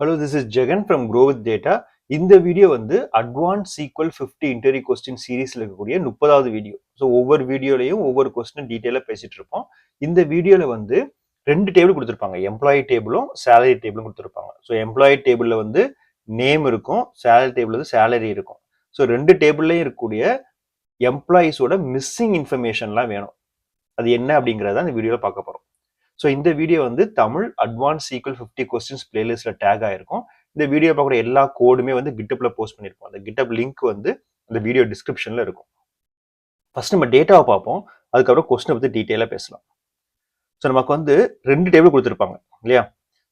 Hello, this is Jagan from Grow with Data. இந்த video வந்து advance SQL 50 interview question சீரீஸ்ல இருக்கக்கூடிய 30வது video. So ஒவ்வொரு வீடியோலையும் ஒவ்வொரு கொஸ்டின் டீட்டெயிலாக பேசிட்டு இருப்போம். இந்த வீடியோல வந்து 2 டேபிள் கொடுத்துருப்பாங்க, எம்ப்ளாயி டேபிளும் சேலரி டேபிளும் கொடுத்துருப்பாங்க. ஸோ எம்ப்ளாயி டேபிள்ல வந்து நேம் இருக்கும், சேலரி டேபிள் வந்து சேலரி இருக்கும். ஸோ 2 டேபிள்லையும் இருக்கக்கூடிய எம்ப்ளாயிஸோட மிஸ்ஸிங் இன்ஃபர்மேஷன்லாம் வேணும். அது என்ன அப்படிங்கிறத இந்த வீடியோவில் பார்க்க போகிறோம். ஸோ இந்த வீடியோ வந்து தமிழ் அட்வான்ஸ் சீக்வல் 50 கொஸ்டின்ஸ் பிளேலிஸ்ட்ல டேக் ஆயிருக்கும். இந்த வீடியோ பார்க்குற எல்லா கோடுமே வந்து கிட்டப்ல போஸ்ட் பண்ணியிருப்போம். அந்த கிட்டப் லிங்க் வந்து அந்த வீடியோ டிஸ்கிரிப்ஷன்ல இருக்கும். ஃபர்ஸ்ட் நம்ம டேட்டாவை பார்ப்போம், அதுக்கப்புறம் கொஸ்டினை பற்றி டீட்டெயிலாக பேசலாம். ஸோ நமக்கு வந்து 2 டேபிள் கொடுத்துருப்பாங்க இல்லையா?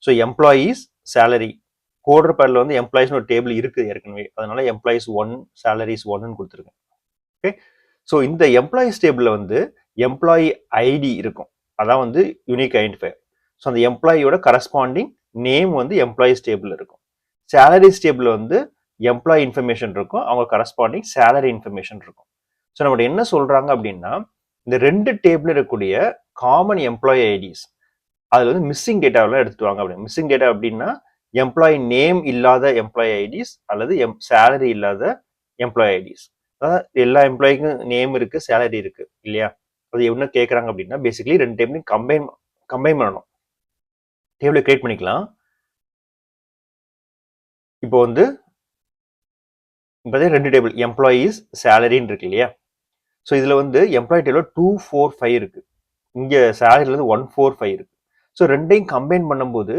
ஸோ எம்ப்ளாயீஸ் சேலரி கோடர் பேட்ல வந்து எம்ப்ளாயிஸ்னு ஒரு டேபிள் இருக்குது ஏற்கனவே, அதனால எம்ப்ளாயிஸ் 1 சேலரிஸ் 1ன்னு கொடுத்துருக்கேன். ஓகே, ஸோ இந்த எம்ப்ளாயிஸ் டேபிளில் வந்து எம்ப்ளாயி ஐடி இருக்கும், அதான் வந்து யூனிக் ஐடென்டிஃபையர். ஸோ அந்த எம்ப்ளாயியோட கரஸ்பாண்டிங் நேம் வந்து எம்ப்ளாயிஸ் டேபிள் இருக்கும். சேலரிஸ் டேபிள் வந்து எம்ப்ளாயி இன்ஃபர்மேஷன் இருக்கும், அவங்க கரஸ்பாண்டிங் சேலரி இன்ஃபர்மேஷன் இருக்கும். ஸோ நம்மகிட்ட என்ன சொல்றாங்க அப்படின்னா, இந்த 2 டேபிள் இருக்கக்கூடிய காமன் எம்ப்ளாயி ஐடிஸ் அதுல வந்து மிஸ்ஸிங் டேட்டாவெல்லாம் எடுத்துவாங்க. அப்படின்னு மிஸ்ஸிங் டேட்டா அப்படின்னா எம்ப்ளாயி நேம் இல்லாத எம்ப்ளாயி ஐடிஸ் அல்லது சேலரி இல்லாத எம்ப்ளாயி ஐடிஸ். அதாவது எல்லா எம்ப்ளாய்க்கும் நேம் இருக்கு, சேலரி இருக்கு இல்லையா? அது என்ன கேட்குறாங்க அப்படின்னா, பேசிக்கலி 2 டேபிளையும் கம்பைன் பண்ணணும். டேபிளை கிரியேட் பண்ணிக்கலாம். இப்போ வந்து 2 டேபிள் எம்ப்ளாயீஸ் சேலரின்னு இருக்கு இல்லையா? ஸோ இதுல வந்து எம்ப்ளாயி டேபிள் 245 இருக்கு, இங்க சேலரில வந்து 145 இருக்கு. ஸோ ரெண்டையும் கம்பைன் பண்ணும்போது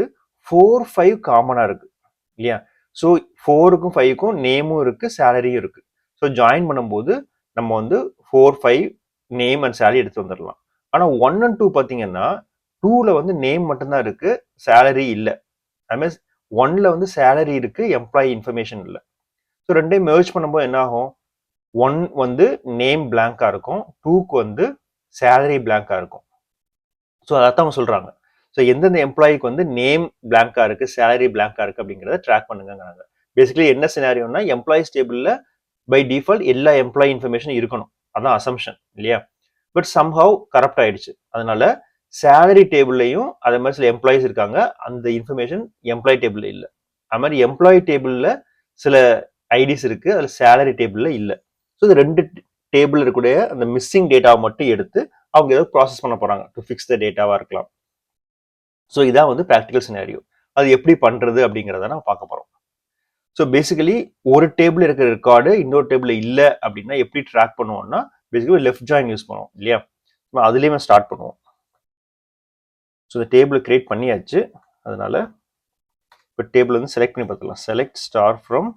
45 காமனா இருக்கு இல்லையா? ஸோ 4க்கும் 5க்கும் நேமும் இருக்கு, சேலரியும் இருக்கு. ஸோ ஜாயின் பண்ணும்போது நம்ம வந்து 45 நேம் அண்ட் சேலரி எடுத்து வந்துடலாம். ஆனா 1 and 2 பாத்தீங்கன்னா 2ல வந்து நேம் மட்டும்தான் இருக்கு, சேலரி இல்லை. ஐ மீன்ஸ் 1ல வந்து சேலரி இருக்கு, எம்ப்ளாயி இன்ஃபர்மேஷன் இல்லை. ஸோ ரெண்டையும் மெர்ஜ் பண்ணும்போது என்ன ஆகும்? 1 வந்து நேம் பிளாங்கா இருக்கும், 2க்கு வந்து சேலரி பிளாங்கா இருக்கும். ஸோ அதான் அவங்க சொல்றாங்க. ஸோ எந்தெந்த எம்ப்ளாய்க்கு வந்து நேம் பிளாங்கா இருக்கு, சேலரி பிளாங்கா இருக்கு அப்படிங்கிறத ட்ராக் பண்ணுங்கிறாங்க. பேசிக்கலி என்ன சினாரியோனா, எம்ப்ளாயிஸ் டேபிள்ல பை டிஃபால்ட் எல்லா எம்ப்ளாயி இன்ஃபர்மேஷன் இருக்கணும், அதான் அசம்ஷன் இல்லையா? பட் சம்ஹவ் கரப்ட் ஆயிடுச்சு. அதனால சேலரி டேபிள்லையும் அதே மாதிரி சில எம்ப்ளாயிஸ் இருக்காங்க, அந்த இன்ஃபர்மேஷன் எம்ப்ளாயி டேபிள்ல இல்லை. அது மாதிரி எம்ப்ளாயி டேபிள்ல சில ஐடிஸ் இருக்கு, அதுல சேலரி டேபிள்ல இல்லை. ஸோ இந்த 2 டேபிள் இருக்கக்கூடிய அந்த மிஸ்ஸிங் டேட்டாவை மட்டும் எடுத்து அவங்க ஏதாவது ப்ராசஸ் பண்ண போறாங்க, டு ஃபிக்ஸ் த டேட்டாவா இருக்கலாம். ஸோ இதான் வந்து ப்ராக்டிக்கல் சினாரியோ. அது எப்படி பண்றது அப்படிங்கிறத நான் பார்க்க போறோம். ஸோ பேசிக்கலி ஒரு டேபிள் இருக்கிற ரெக்கார்டு இன்னொரு டேபிள் இல்லை அப்படின்னா எப்படி ட்ராக் பண்ணுவோம்னா, பேசிக்கலி லெஃப்ட் ஜாயின் யூஸ் பண்ணுவோம் இல்லையா? அதுலேயுமே ஸ்டார்ட் பண்ணுவோம். ஸோ இந்த டேபிள் கிரியேட் பண்ணியாச்சு. அதனால இப்போ டேபிள் வந்து செலக்ட் பண்ணி பார்த்துக்கலாம். Select star from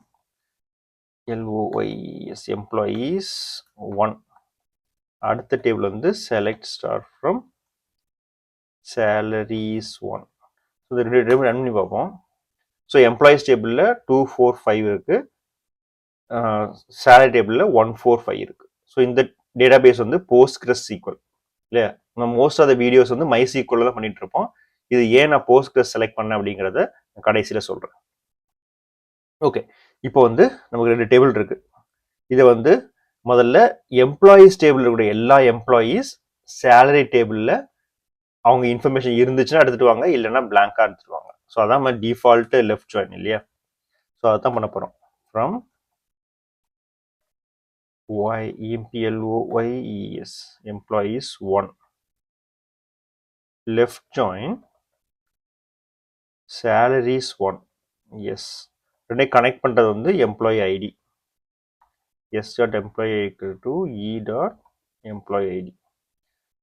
LOYS employees 1. அடுத்த டேபிள் வந்து select star from salaries 1. So இந்த 2 டேபிள் ரன் பண்ணி பார்ப்போம். ஸோ எம்ப்ளாயிஸ் டேபிளில் 245 இருக்கு, சேலரி டேபிளில் 145 இருக்கு. ஸோ இந்த டேட்டா பேஸ் வந்து போஸ்ட்கிரஸ் சீக்வல் இல்லையா? நம்ம மோஸ்ட் ஆஃப் த வீடியோஸ் வந்து மை சீக்வல் தான் பண்ணிட்டு இருப்போம். இது ஏன் நான் போஸ்ட்கிரஸ் செலக்ட் பண்ணேன் அப்படிங்கிறத கடைசியில் சொல்றேன். ஓகே, இப்போ வந்து நமக்கு 2 டேபிள் இருக்கு. இதை வந்து முதல்ல எம்ப்ளாயீஸ் டேபிள் இருக்கக்கூடிய எல்லா எம்ப்ளாயீஸ் சேலரி டேபிளில் அவங்க இன்ஃபர்மேஷன் இருந்துச்சுன்னா எடுத்துட்டு வாங்க, இல்லைன்னா பிளாங்கா எடுத்துட்டு வாங்க. ஸோ அதான் மாதிரி டிஃபால்ட் லெஃப்ட் ஜாயின் இல்லையா? ஸோ அதான் பண்ண போறோம். From EMPLOYES employees 1 left join salaries 1. S, ரெண்டே கனெக்ட் பண்றது வந்து employee ID s.employee equal to e.employee id.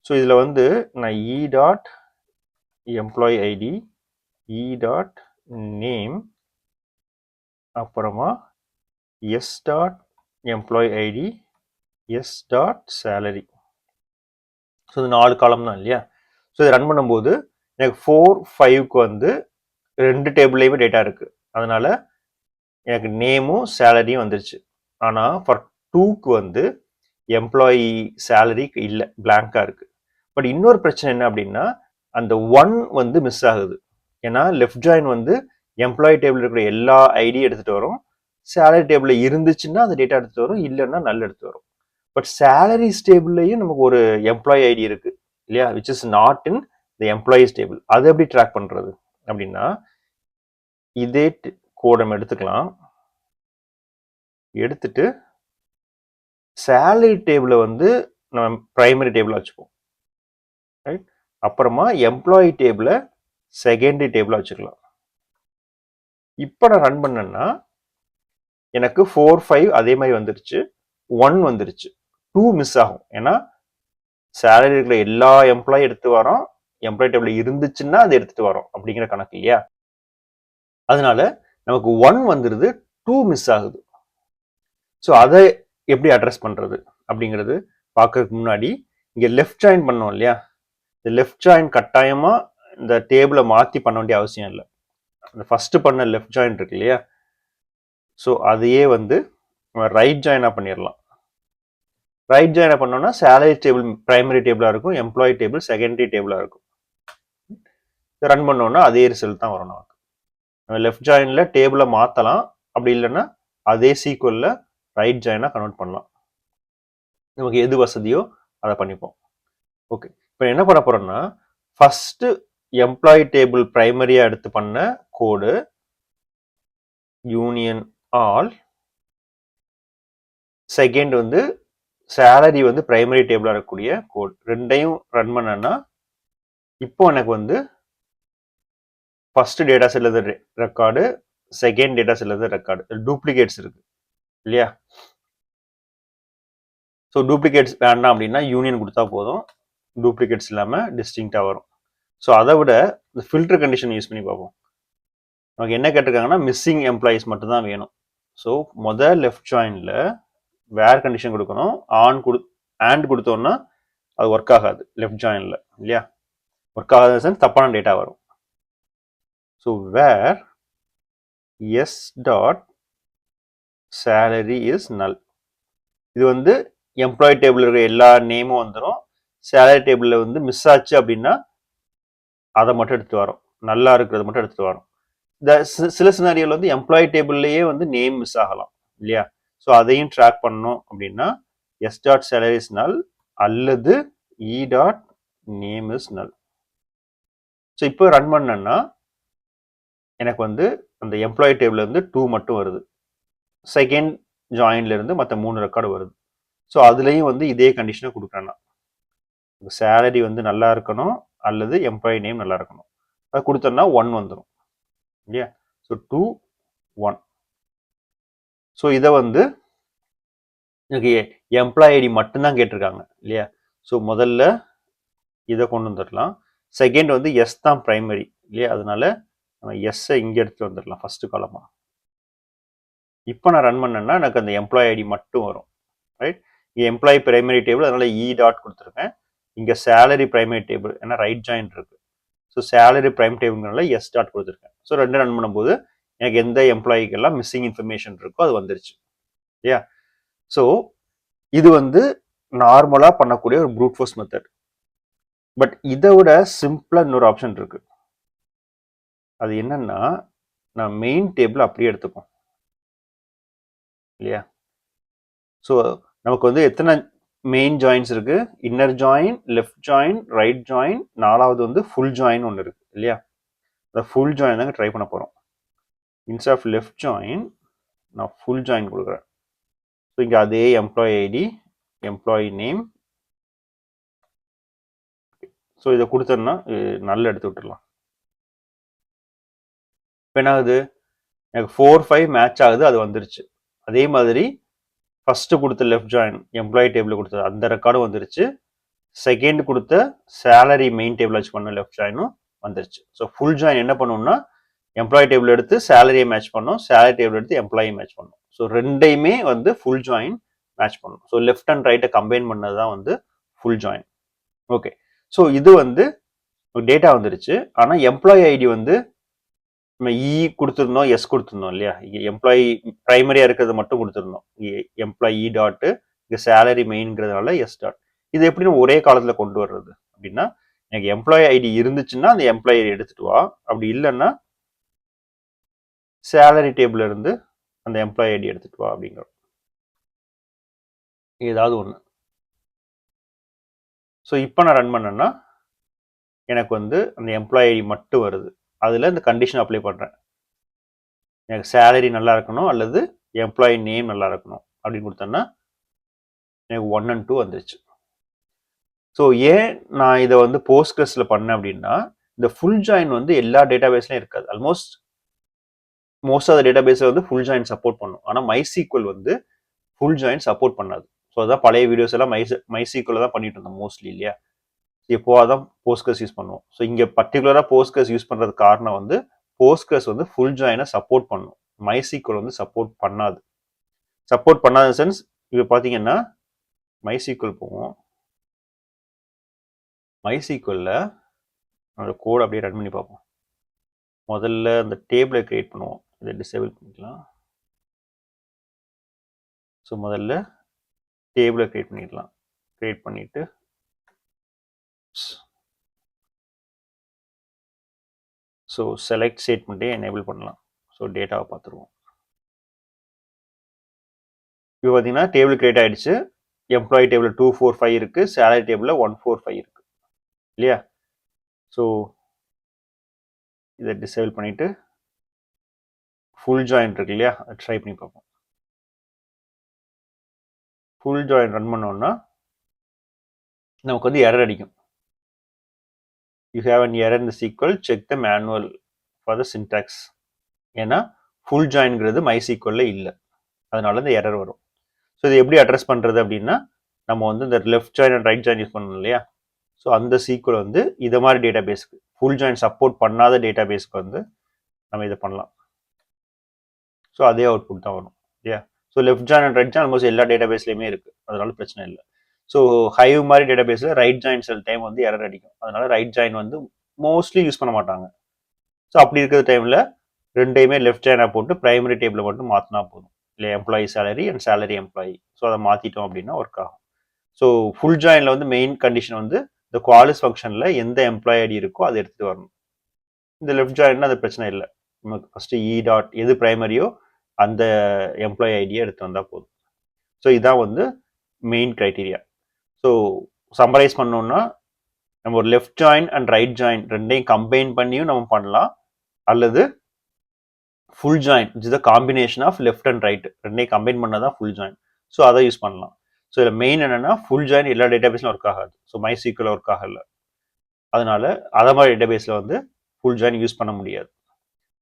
So இதுல வந்து நான் e.employee id e.name அப்புறமா s.employee id s.salary. ஸோ இது 4 காலம் தான் இல்லையா? ஸோ இதை ரன் பண்ணும்போது எனக்கு 4, 5க்கு வந்து 2 டேபிள்லையுமே டேட்டா இருக்கு, அதனால எனக்கு நேமும் சேலரியும் வந்துருச்சு. ஆனால் ஃபார் 2க்கு வந்து எம்ப்ளாயி சேலரி இல்லை, பிளாங்கா இருக்கு. பட் இன்னொரு பிரச்சனை என்ன அப்படின்னா, அந்த 1 வந்து மிஸ் ஆகுது. ஏன்னா லெஃப்ட் ஜாயின் வந்து எம்ப்ளாயி டேபிள் இருக்கிற எல்லா ஐடியும் எடுத்துட்டு வரும், சேலரி டேபிள் இருந்துச்சுன்னா அந்த டேட்டா எடுத்துட்டு வரும், இல்லைன்னா நல்ல எடுத்து வரும். பட் சேலரிஸ் டேபிள்லையும் நமக்கு ஒரு எம்ப்ளாயி ஐடி இருக்கு இல்லையா, which is not in the employees table. அது எப்படி ட்ராக் பண்றது அப்படின்னா, இதே கோட் நம்ம எடுத்துக்கலாம். எடுத்துட்டு சேலரி டேபிளை வந்து நம்ம பிரைமரி டேபிளாக வச்சுப்போம். ரைட், அப்புறமா எம்ப்ளாயி டேபிளை செகண்டரி டேபிளாக வச்சுக்கலாம். இப்போ நான் ரன் பண்ணேன்னா எனக்கு 4, 5 அதே மாதிரி வந்துருச்சு, 1 வந்துருச்சு, 2 மிஸ் ஆகும். ஏன்னா சேலரி இருக்கிற எல்லா எம்ப்ளாயி எடுத்து வரோம், எம்ப்ளாயி டேபிள் இருந்துச்சுன்னா அதை எடுத்துட்டு வரோம் அப்படிங்கிற கணக்கு இல்லையா. அதனால நமக்கு 1 வந்துருது, 2 மிஸ் ஆகுது. ஸோ அதை எப்படி அட்ரஸ் பண்றது அப்படிங்கிறது பார்க்கறதுக்கு முன்னாடி இங்க லெஃப்ட் ஜாயின் பண்ணோம் இல்லையா, இந்த லெஃப்ட் ஜாயின் கட்டாயமா இந்த டேபிளை மாத்தி பண்ண வேண்டிய அவசியம் இல்லை. அந்த ஃபர்ஸ்ட் பண்ண லெஃப்ட் ஜாயின் இருக்கு இல்லையா, ஸோ அதையே வந்து ரைட் ஜாயினா பண்ணிடலாம். ரைட் ஜாயின் பண்ணோம்னா சேலரி டேபிள் பிரைமரி டேபிளா இருக்கும், எம்ப்ளாயி டேபிள் செகண்டரி டேபிளா இருக்கும். ரன் பண்ணோம்னா அதே ரிசல்ட் தான் வரும் நமக்கு. நம்ம லெஃப்ட் ஜாயின்ல டேபிளை மாத்தலாம், அப்படி இல்லைன்னா அதே சீக்வல்ல ரைட் ஜாயினா கன்வெர்ட் பண்ணலாம். நமக்கு எது வசதியோ அதை பண்ணிப்போம். ஓகே, இப்போ என்ன பண்ண போறோம்னா ஃபர்ஸ்ட் எம்ப்ளாயி டேபிள் பிரைமரியா எடுத்து பண்ண கோடு யூனியன் ஆல், செகண்ட் வந்து சேலரி வந்து பிரைமரி டேபிளா இருக்கக்கூடிய கோட், ரெண்டையும் ரன் பண்ணனா இப்போ எனக்கு வந்து ஃபர்ஸ்ட் டேட்டா செட்ல இருந்து ரெக்கார்டு, செகண்ட் டேட்டா செட்ல இருந்து ரெக்கார்டு, டூப்ளிகேட்ஸ் இருக்கு இல்லையா. ஸோ டூப்ளிகேட்ஸ் வேண்டாம் அப்படின்னா யூனியன் கொடுத்தா போதும், டூப்ளிகேட்ஸ் இல்லாமல் டிஸ்டிங்காக வரும். ஸோ அதை விட இந்த ஃபில்டர் கண்டிஷன் யூஸ் பண்ணி பார்ப்போம். நமக்கு என்ன கேட்டிருக்காங்கன்னா மிஸ்ஸிங் எம்ப்ளாயிஸ் மட்டும் தான் வேணும். ஸோ முதல் லெஃப்ட் ஜாயின்ல வேர் கண்டிஷன் கொடுக்கணும், ஆண்ட் கொடுத்தோம்னா அது ஒர்க் ஆகாது லெஃப்ட் ஜாயின்ல இல்லையா, ஒர்க் ஆகாத சென்ஸ் தப்பான டேட்டா வரும். So where S dot salary is null, இது வந்து எம்ப்ளாயி டேபிள் இருக்கிற எல்லா நேமும் வந்துடும், சேலரி டேபிளில் வந்து மிஸ் ஆச்சு அப்படின்னா அதை மட்டும் எடுத்துட்டு வரோம், நல்லா இருக்கிறது மட்டும் எடுத்துட்டு வரோம். இந்த சில சினாரியோல வந்து எம்ப்ளாயி டேபிள்லயே வந்து நேம் மிஸ் ஆகலாம் இல்லையா. ஸோ அதையும் ட்ராக் பண்ணணும் அப்படின்னா எஸ் டாட் சேலரி இஸ் நல் அல்லது இ டாட் நேம் இஸ் நல். ஸோ இப்போ ரன் பண்ணேன்னா எனக்கு வந்து அந்த எம்ப்ளாயி டேபிள் வந்து 2 மட்டும் வருது, செகண்ட் ஜாயின்ல இருந்து மற்ற 3 ரெக்கார்டு வருது. ஸோ அதுலேயும் வந்து இதே கண்டிஷனை கொடுக்குறேன்னா சேலரி வந்து நல்லா இருக்கணும் அல்லது எம்ப்ளாயி நேம் நல்லா இருக்கணும், அதை கொடுத்தோம்னா 1 வந்துடும் இல்லையா. ஸோ 2, 1. ஸோ இதை வந்து எனக்கு எம்ப்ளாயி ஐடி மட்டும்தான் கேட்டிருக்காங்க இல்லையா. ஸோ முதல்ல இதை கொண்டு வந்துடலாம், செகண்ட் வந்து எஸ் தான் பிரைமரி இல்லையா, அதனால நம்ம எஸ்ஸை இங்கே எடுத்துட்டு வந்துடலாம் ஃபர்ஸ்ட் காலமா. இப்போ நான் ரன் பண்ணேன்னா எனக்கு அந்த எம்ப்ளாயி ஐடி மட்டும் வரும். ரைட், இங்கே எம்ப்ளாயி பிரைமரி டேபிள் அதனால இ டாட் கொடுத்துருக்கேன், இங்கே சேலரி பிரைமரி டேபிள் ஏன்னா ரைட் ஜாயின் இருக்கு, ஸோ சேலரி பிரைம் டேபிள்னால எஸ் டாட் கொடுத்துருக்கேன். ஸோ ரெண்டு ரன் பண்ணும்போது எனக்கு எந்த எம்ப்ளாயிக்கெல்லாம் மிஸ்ஸிங் இன்ஃபர்மேஷன் இருக்கோ அது வந்துருச்சு இல்லையா. ஸோ இது வந்து நார்மலா பண்ணக்கூடிய ஒரு ப்ரூட் ஃபோர்ஸ் மெத்தட். பட் இதை விட சிம்பிளா இன்னொரு ஆப்ஷன் இருக்கு, அது என்னன்னா நான் மெயின் டேபிள் அப்படியே எடுத்துப்போம் இல்லையா. ஸோ நமக்கு வந்து எத்தனை மெயின் ஜாயின்ஸ் இருக்கு, inner join, left join, right join, நாலாவது வந்து ஃபுல் ஜாயின் ஒன்று இருக்கு இல்லையா. அந்த ஃபுல் ஜாயின் தாங்க ட்ரை பண்ண போறோம். இன்ஸ்ட் ஆஃப் லெஃப்ட் ஜாயின் நான் ஃபுல் ஜாயின் கொடுக்குறேன். ஸோ இங்கே அதே employee ID, employee name, so இதை கொடுத்தோம்னா நல்லா எடுத்து விட்டுடலாம். இப்போ என்ன ஆகுது, எனக்கு 4, 5 மேட்ச் ஆகுது, அது வந்துருச்சு. அதே மாதிரி ஃபர்ஸ்ட் கொடுத்த லெஃப்ட் ஜாயின் எம்ப்ளாயி டேபிள் கொடுத்தது அந்த ரெக்கார்டும் வந்துருச்சு, செகண்ட் கொடுத்த சேலரி மெயின் டேபிள் வச்சு பண்ண லெஃப்ட் ஜாயினும் வந்துருச்சு. ஸோ ஃபுல் ஜாயின் என்ன பண்ணுவோம்னா எம்ப்ளாயி டேபிள் எடுத்து சேலரியை மேட்ச் பண்ணோம், சேலரி டேபிள் எடுத்து எம்ப்ளாயி மேட்ச் பண்ணோம். ஸோ ரெண்டையுமே வந்து ஃபுல் ஜாயின் மேட்ச் பண்ணணும். ஸோ லெஃப்ட் அண்ட் ரைட்டை கம்பைன் பண்ணது தான் வந்து ஃபுல் ஜாயின். ஓகே, ஸோ இது வந்து டேட்டா வந்துருச்சு, ஆனால் எம்ப்ளாயி ஐடி வந்து நம்ம இ கொடுத்துருந்தோம், எஸ் கொடுத்துருந்தோம் இல்லையா. எம்ப்ளாயி பிரைமரியா இருக்கிறது மட்டும் கொடுத்துருந்தோம், எம்ப்ளாயி டாட், இங்கே சேலரி மெயின்ங்கிறதுனால எஸ் டாட். இது எப்படி ஒரே காலத்தில் கொண்டு வர்றது அப்படின்னா எனக்கு எம்ப்ளாயி ஐடி இருந்துச்சுன்னா அந்த எம்ப்ளாயி ஐடி எடுத்துட்டு வா, அப்படி இல்லைன்னா சேலரி டேபிள் இருந்து அந்த எம்ப்ளாயி ஐடி எடுத்துட்டு வா அப்படிங்கிற ஏதாவது ஒன்று. ஸோ இப்போ நான் ரன் பண்ணேன்னா எனக்கு வந்து அந்த எம்ப்ளாயி ஐடி மட்டும் வருது, அதில் இந்த கண்டிஷன் அப்ளை பண்ணுறேன், எனக்கு சேலரி நல்லா இருக்கணும் அல்லது எம்ப்ளாயி நேம் நல்லா இருக்கணும் அப்படின்னு கொடுத்தேன்னா எனக்கு 1 and 2 வந்துருச்சு. ஸோ ஏன் நான் இதை வந்து போஸ்ட்கிரஸ்ல பண்ணேன் அப்படின்னா, இந்த ஃபுல் ஜாயின் வந்து எல்லா டேட்டாபேஸ்லையும் இருக்காது. மோஸ்ட் ஆஃப் த டேட்டாபேஸை வந்து ஃபுல் ஜாயின் சப்போர்ட் பண்ணும். ஆனால் மைசீக்வல் வந்து ஃபுல் ஜாயின் சப்போர்ட் பண்ணாது. ஸோ அதான் பழைய வீடியோஸ் எல்லாம் மைசீக்வல் தான் பண்ணிட்டு இருந்தோம் மோஸ்ட்லி இல்லையா. எப்போ தான் போஸ்ட்கிரஸ் யூஸ் பண்ணுவோம். ஸோ இங்கே பர்டிகுலராக போஸ்ட்கிரஸ் யூஸ் பண்ணுறது காரணம் வந்து போஸ்ட்கிரஸ் வந்து ஃபுல் ஜாயினை சப்போர்ட் பண்ணும். மைசீக்வல் வந்து சப்போர்ட் பண்ணாது. சப்போர்ட் பண்ணாத சென்ஸ் இப்போ பார்த்தீங்கன்னா மைசீக்வல் போவோம். மைசீக்வல்ல அந்த கோட் அப்படியே ரன் பண்ணி பார்ப்போம். முதல்ல அந்த டேபிளை கிரியேட் பண்ணுவோம். இதை டிசேபிள் பண்ணிக்கலாம். ஸோ முதல்ல டேபிளை கிரியேட் பண்ணிடலாம். கிரியேட் பண்ணிட்டு ஸோ செலக்ட் ஸ்டேட்மெண்ட்டே எனேபிள் பண்ணலாம். ஸோ டேட்டாவை பார்த்துருவோம். இப்போ பார்த்தீங்கன்னா டேபிள் கிரியேட் ஆகிடுச்சு. எம்ப்ளாயி டேபிள் 245 இருக்குது, சேலரி டேபிளில் 145 இருக்குது இல்லையா. ஸோ இதை டிசேபிள் பண்ணிவிட்டு ஃபுல் ஜாயின் இருக்கு இல்லையா, அதை ட்ரை பண்ணி பார்ப்போம். ஃபுல் ஜாயின் ரன் பண்ணோன்னா நமக்கு வந்து எரர் அடிக்கும். You have an error in the SQL, check the manual for the syntax. ஏன்னா ஃபுல் ஜாயின்ங்கிறது மைசீக்வலில் இல்லை, அதனால இந்த எரர் வரும். ஸோ இது எப்படி அட்ரஸ் பண்ணுறது அப்படின்னா, நம்ம வந்து இந்த left join and right join use பண்ணணும் இல்லையா. ஸோ அந்த சீக்வல் வந்து இதை மாதிரி டேட்டா பேஸ்க்கு, ஃபுல் ஜாயின் சப்போர்ட் பண்ணாத டேட்டா பேஸ்க்கு வந்து நம்ம இதை பண்ணலாம். ஸோ அதே அவுட்புட் தான் வரும் இல்லையா. So left join and right join almost எல்லா டேட்டா பேஸ்லையுமே இருக்குது, அதனால பிரச்சனை இல்லை. ஸோ ஹைவ் மாதிரி டேட்டா பேஸில் ரைட் ஜாயின் சில டைம் வந்து எரர் அடிக்கும், அதனால ரைட் ஜாயின் வந்து மோஸ்ட்லி யூஸ் பண்ண மாட்டாங்க. ஸோ அப்படி இருக்கிற டைமில் ரெண்டையுமே லெஃப்ட் ஜாயினாக போட்டு ப்ரைமரி டேபிளை மட்டும் மாற்றினா போதும் இல்லை, employee salary and salary employee. So அதை மாற்றிட்டோம் அப்படின்னா ஒர்க் ஆகும். ஸோ ஃபுல் ஜாயினில் வந்து மெயின் கண்டிஷன் வந்து இந்த குவாலிஸ் ஃபங்க்ஷனில் எந்த எம்ப்ளாயி ஐடி இருக்கோ அதை எடுத்துகிட்டு வரணும். இந்த லெஃப்ட் ஜாயின்னா அது பிரச்சனை இல்லை, நமக்கு ஃபஸ்ட்டு இ டாட் எது ப்ரைமரியோ அந்த எம்ப்ளாயி ஐடியை எடுத்து வந்தால் போதும். ஸோ இதான் வந்து மெயின் க்ரைட்டீரியா. ஸோ சம்மரைஸ் பண்ணோம்னா, நம்ம ஒரு left join and right join ரெண்டையும் கம்பைன் பண்ணியும் நம்ம பண்ணலாம், அல்லது full join is the combination of left and right ரெண்டையும் கம்பைன் பண்ணால் தான் ஃபுல் ஜாயின். ஸோ அதை யூஸ் பண்ணலாம். ஸோ இதில் மெயின் என்னென்னா, ஃபுல் ஜாயின் எல்லா டேட்டாபேஸ்லும் ஒர்க் ஆகாது. ஸோ மைசீக்வல் ஒர்க் ஆகல, அதனால அதை மாதிரி டேட்டாபேஸில் வந்து ஃபுல் ஜாயின் யூஸ் பண்ண முடியாது.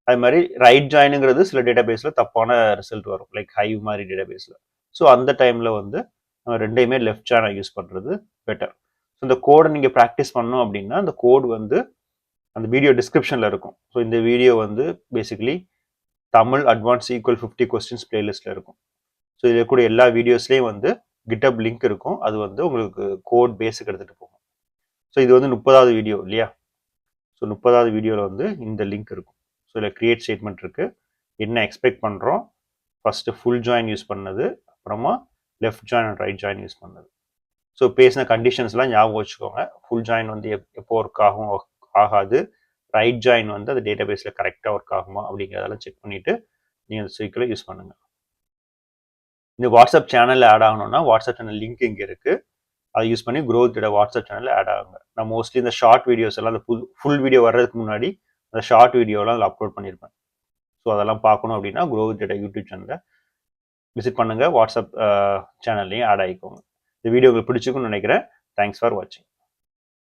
அது மாதிரி ரைட் ஜாயினுங்கிறது சில டேட்டாபேஸில் தப்பான ரிசல்ட் வரும், லைக் ஹைவ் மாதிரி டேட்டாபேஸில். ஸோ அந்த டைமில் வந்து நம்ம ரெண்டையுமே லெஃப்ட் ஜாயினை யூஸ் பண்ணுறது பெட்டர். ஸோ இந்த கோடை நீங்கள் ப்ராக்டிஸ் பண்ணோம் அப்படின்னா, அந்த கோட் வந்து அந்த வீடியோ டிஸ்கிரிப்ஷனில் இருக்கும். ஸோ இந்த வீடியோ வந்து basically Tamil advance SQL 50 questions பிளேலிஸ்ட்டில் இருக்கும். ஸோ இதில் கூட எல்லா வீடியோஸ்லேயும் வந்து கிட்டப் லிங்க் இருக்கும், அது வந்து உங்களுக்கு கோட் பேஸுக்கு எடுத்துகிட்டு போகும். ஸோ இது வந்து 30வது வீடியோ இல்லையா. ஸோ 30வது வீடியோவில் வந்து இந்த லிங்க் இருக்கும். ஸோ இதில் கிரியேட் ஸ்டேட்மெண்ட் இருக்குது, என்ன எக்ஸ்பெக்ட் பண்ணுறோம், ஃபஸ்ட்டு ஃபுல் ஜாயின் யூஸ் பண்ணது, அப்புறமா left join and right join use பண்ணது. ஸோ பேசின கண்டிஷன்ஸ்லாம் ஞாபகம் வச்சுக்கோங்க. ஃபுல் ஜாயின் வந்து எப்போ ஒர்க் ஆகும் ஆகாது, ரைட் ஜாயின் வந்து அது டேட்டா பேஸில் கரெக்டாக ஒர்க் ஆகுமா அப்படிங்கிறதெல்லாம் செக் பண்ணிவிட்டு நீங்கள் அந்த சீக்கிரம் யூஸ் பண்ணுங்கள். இந்த வாட்ஸ்அப் சேனலில் ஆட் ஆகணும்னா வாட்ஸ்அப் சேனல் லிங்க் இங்கே இருக்குது, அதை யூஸ் பண்ணி growth data வாட்ஸ்அப் சேனலில் ஆட் ஆகுங்க. நான் மோஸ்ட்லி இந்த ஷார்ட் வீடியோஸ் எல்லாம் அந்த ஃபுல் வீடியோ வர்றதுக்கு முன்னாடி அந்த ஷார்ட் வீடியோலாம் அதில் அப்லோட் பண்ணியிருப்பேன். ஸோ அதெல்லாம் பார்க்கணும் அப்படின்னா growth data யூடியூப் சேனலை விசிட் பண்ணுங்கள், வாட்ஸ்அப் சேனல்லையும் ஆட் ஆகிக்கோங்க. இந்த வீடியோ உங்களுக்கு பிடிச்சிக்குன்னு நினைக்கிறேன். தேங்க்ஸ் ஃபார் வாட்சிங்.